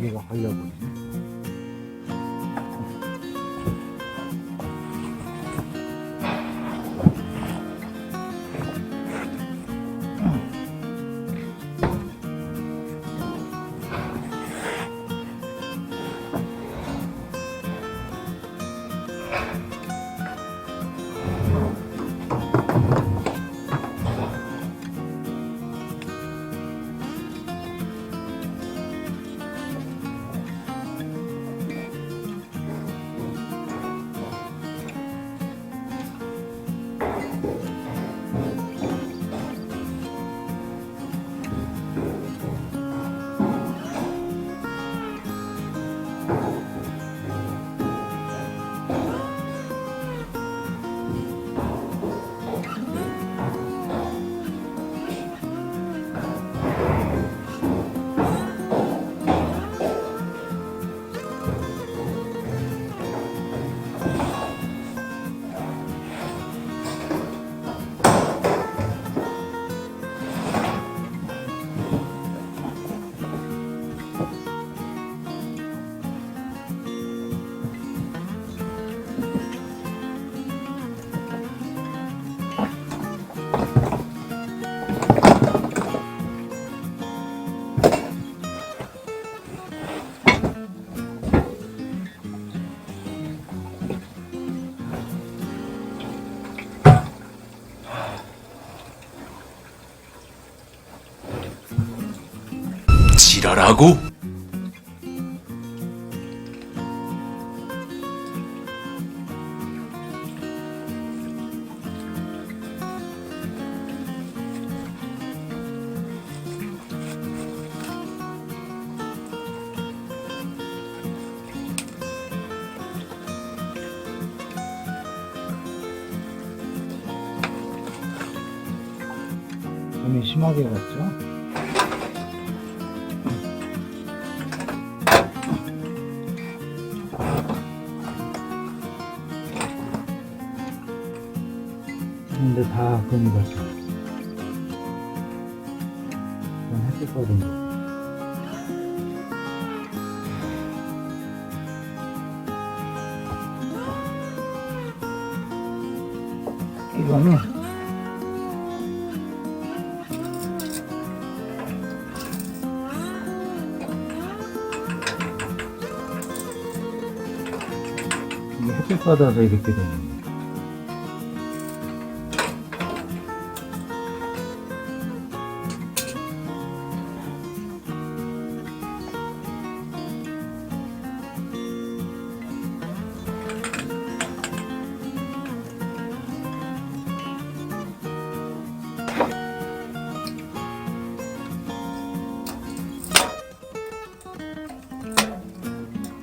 여기가 걸려버리네. 지랄하고? 눈이 심하게 갔죠? 근데 다 금이 갔죠. 그건 햇빛거든요. 이거는 이게 햇빛 받아서 이렇게 되는 거예요.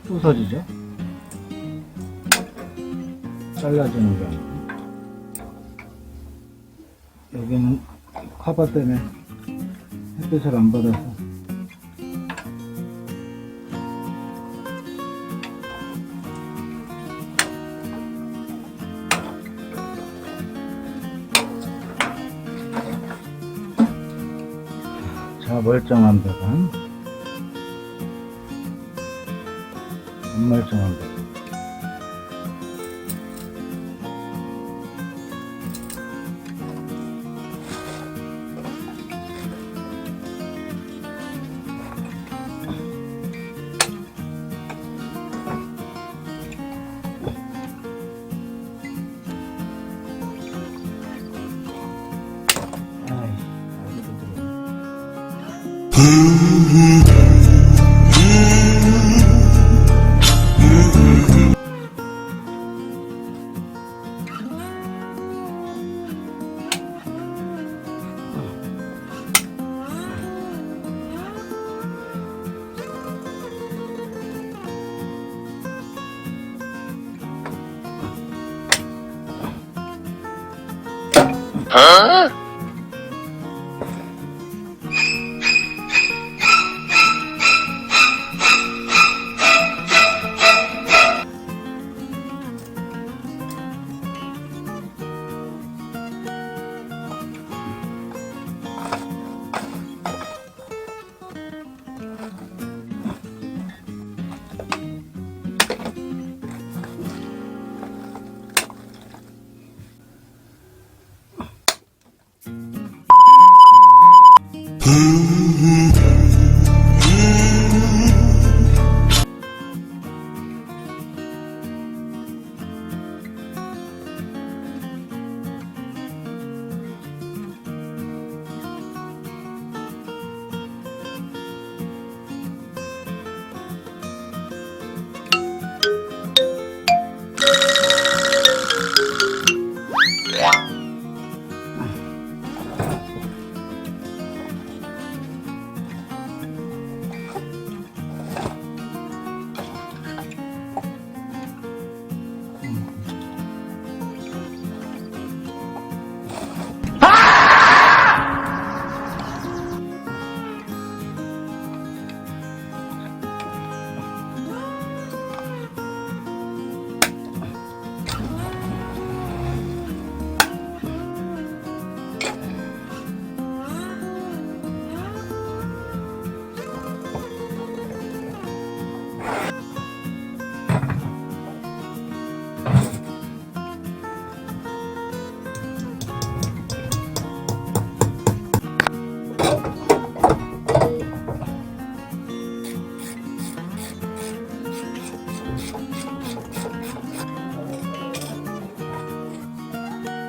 부서지죠? 잘라주는 게 아니고. 여기는 커버 때문에 햇빛을 안 받아서 자, 멀쩡한 배관, 안 멀쩡한 배관.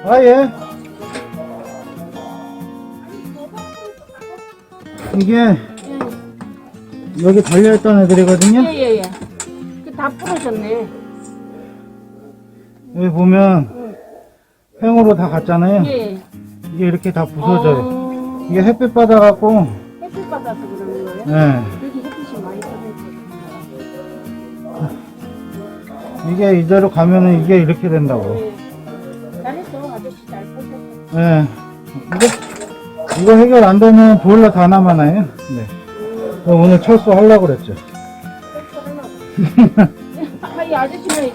아, 예. 이게 여기 달려있던 애들이거든요. 예예예. 다 부러졌네. 여기 보면 횡으로 다 갔잖아요. 예. 이게 이렇게 다 부서져요. 어, 이게 햇빛 받아갖고, 햇빛 받아서 그러는 거예요? 예. 여기 햇빛이 많이 받아있거든요. 이게 이대로 가면은 이게 이렇게 된다고. 예. 잘했어. 아저씨 잘 보셨어. 예. 이거 해결 안 되면 보일러 다 남아나요. 네. 오늘 철수하려고 그랬죠. 아, 이 아저씨는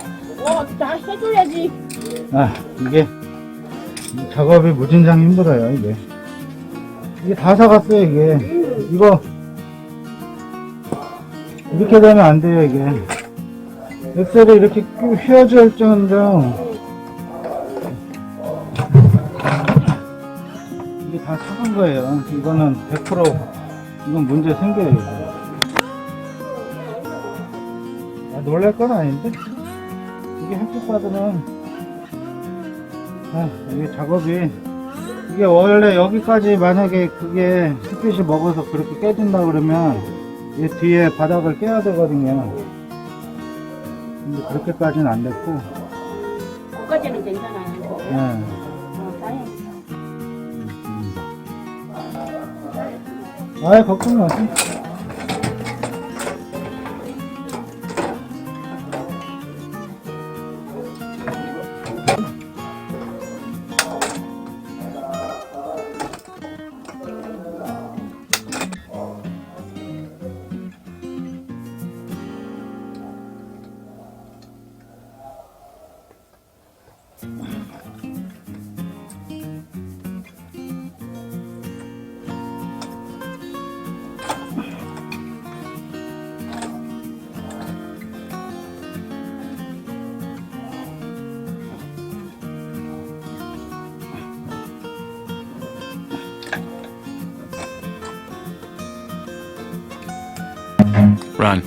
다 해줘야지. 아, 이게 작업이 무진장 힘들어요, 이게. 이게 다 사갔어요, 이게. 이거 이렇게 되면 안 돼요, 이게. 엑셀이 이렇게 휘어질 정도. 이게 다 사간 거예요. 이거는 100% 이건 문제 생겨요, 이거. 아, 놀랄 건 아닌데? 이게 햇빛 받으면, 이게 작업이, 이게 원래 여기까지 만약에 그게 햇빛이 먹어서 그렇게 깨진다 그러면, 이 뒤에 바닥을 깨야 되거든요. 근데 그렇게까지는 안 됐고, 거기까지는 괜찮아요. 예. 다행이다. 아예 걱정 마세요. Run.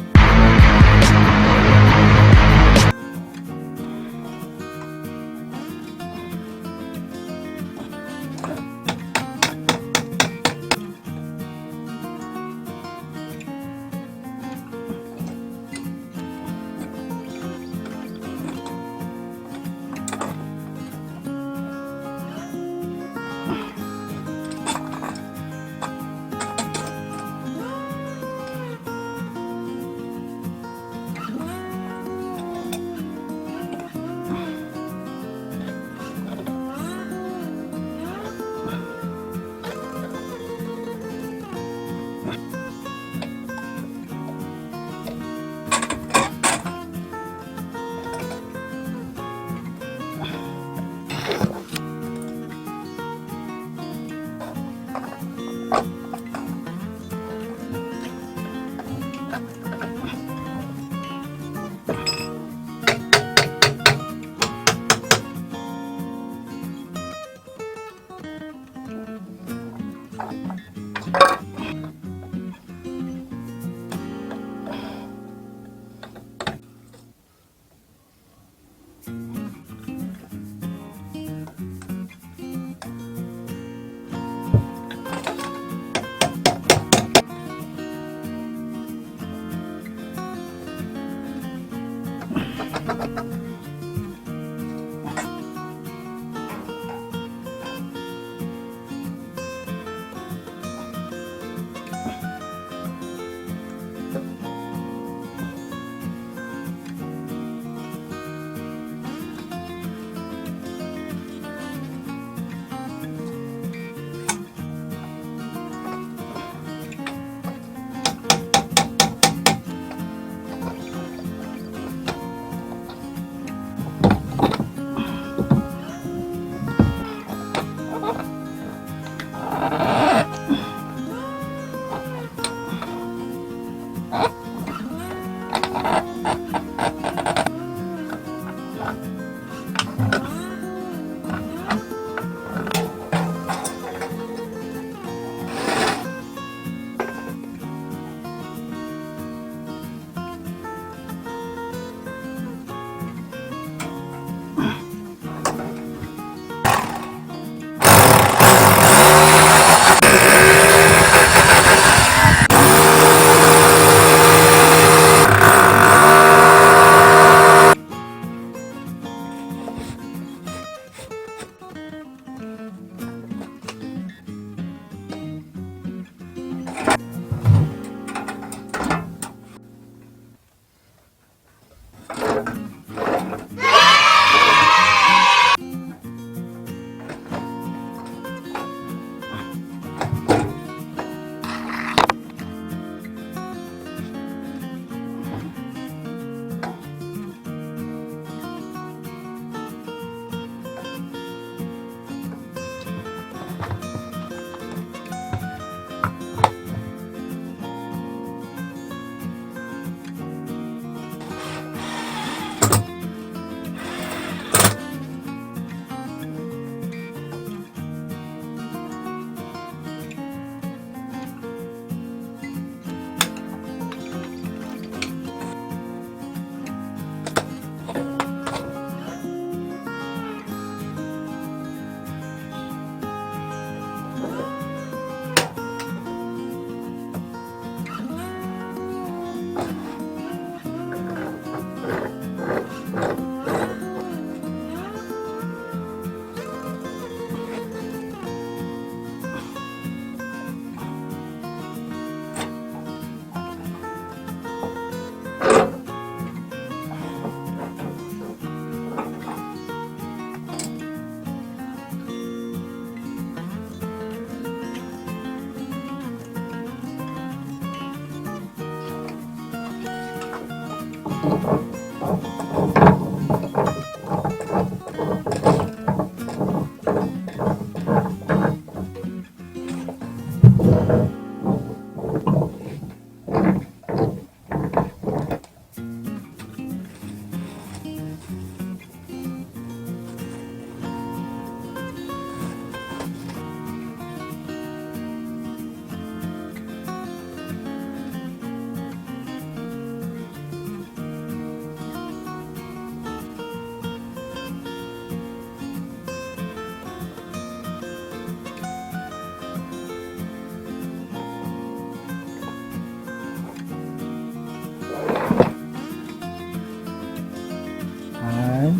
아이.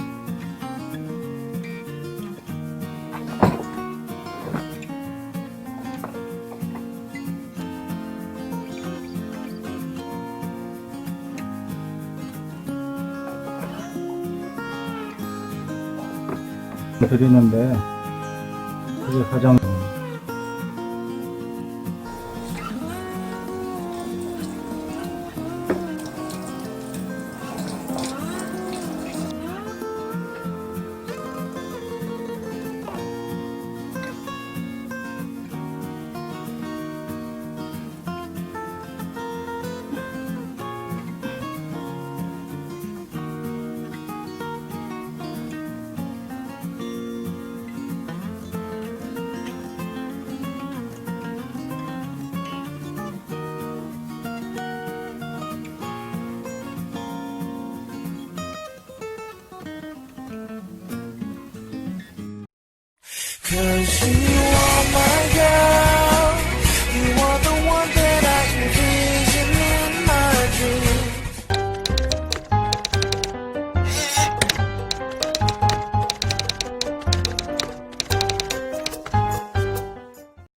드리는데 그게 가장 Cause you